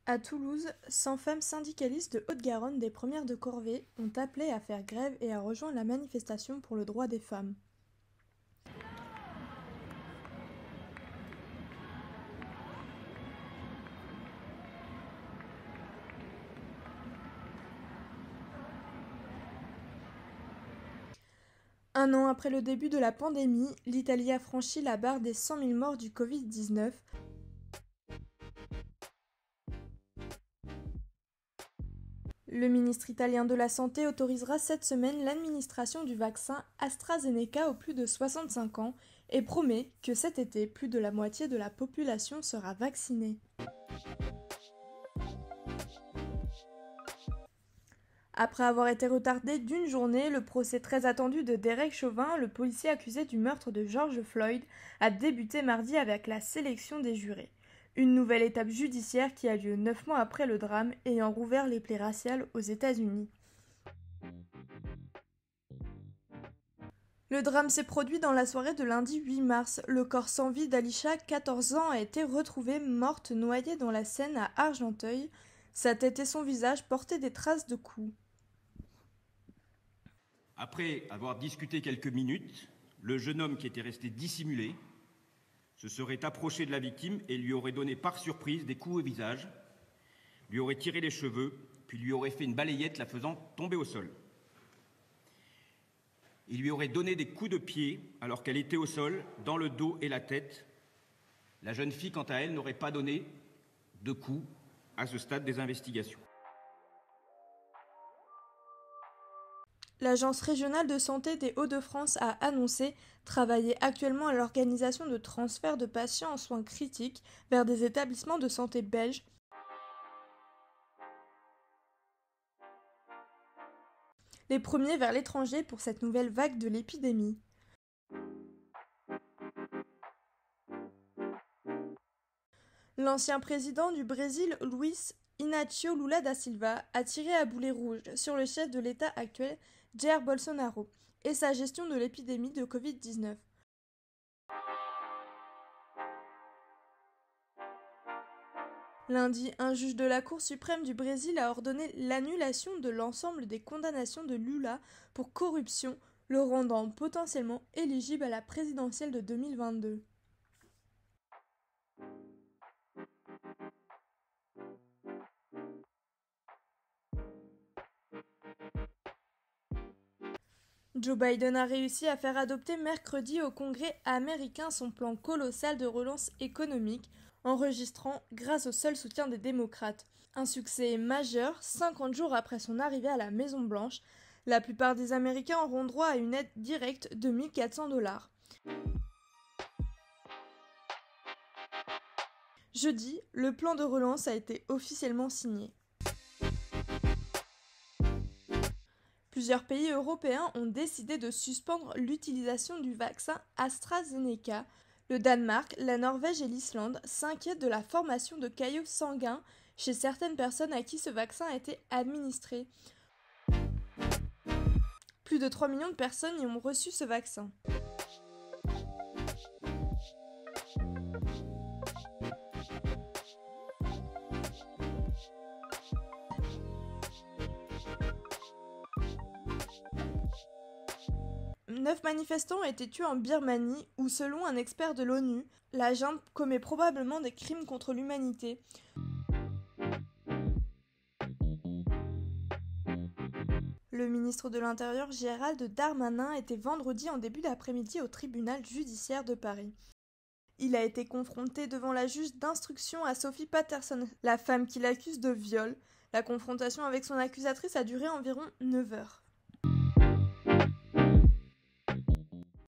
À Toulouse, 100 femmes syndicalistes de Haute-Garonne des premières de corvée ont appelé à faire grève et à rejoindre la manifestation pour le droit des femmes. Un an après le début de la pandémie, l'Italie a franchi la barre des 100 000 morts du Covid-19. Le ministre italien de la Santé autorisera cette semaine l'administration du vaccin AstraZeneca aux plus de 65 ans et promet que cet été, plus de la moitié de la population sera vaccinée. Après avoir été retardé d'une journée, le procès très attendu de Derek Chauvin, le policier accusé du meurtre de George Floyd, a débuté mardi avec la sélection des jurés. Une nouvelle étape judiciaire qui a lieu 9 mois après le drame ayant rouvert les plaies raciales aux États-Unis. Le drame s'est produit dans la soirée de lundi 8 mars. Le corps sans vie d'Alisha, 14 ans, a été retrouvé morte noyée dans la Seine à Argenteuil. Sa tête et son visage portaient des traces de coups. Après avoir discuté quelques minutes, le jeune homme qui était resté dissimulé se serait approché de la victime et lui aurait donné par surprise des coups au visage, lui aurait tiré les cheveux, puis lui aurait fait une balayette la faisant tomber au sol. Il lui aurait donné des coups de pied alors qu'elle était au sol, dans le dos et la tête. La jeune fille, quant à elle, n'aurait pas donné de coups à ce stade des investigations. L'Agence régionale de santé des Hauts-de-France a annoncé travailler actuellement à l'organisation de transferts de patients en soins critiques vers des établissements de santé belges. Les premiers vers l'étranger pour cette nouvelle vague de l'épidémie. L'ancien président du Brésil, Luiz Inácio Lula da Silva, a tiré à boulet rouge sur le chef de l'État actuel, Jair Bolsonaro, et sa gestion de l'épidémie de Covid-19. Lundi, un juge de la Cour suprême du Brésil a ordonné l'annulation de l'ensemble des condamnations de Lula pour corruption, le rendant potentiellement éligible à la présidentielle de 2022. Joe Biden a réussi à faire adopter mercredi au Congrès américain son plan colossal de relance économique, enregistrant grâce au seul soutien des démocrates. Un succès majeur, 50 jours après son arrivée à la Maison-Blanche. La plupart des Américains auront droit à une aide directe de 1 400 $. Jeudi, le plan de relance a été officiellement signé. Plusieurs pays européens ont décidé de suspendre l'utilisation du vaccin AstraZeneca. Le Danemark, la Norvège et l'Islande s'inquiètent de la formation de caillots sanguins chez certaines personnes à qui ce vaccin a été administré. Plus de 3 millions de personnes y ont reçu ce vaccin. Neuf manifestants ont été tués en Birmanie où, selon un expert de l'ONU, la junte commet probablement des crimes contre l'humanité. Le ministre de l'Intérieur Gérald Darmanin était vendredi en début d'après-midi au tribunal judiciaire de Paris. Il a été confronté devant la juge d'instruction à Sophie Patterson, la femme qui l'accuse de viol. La confrontation avec son accusatrice a duré environ 9 heures.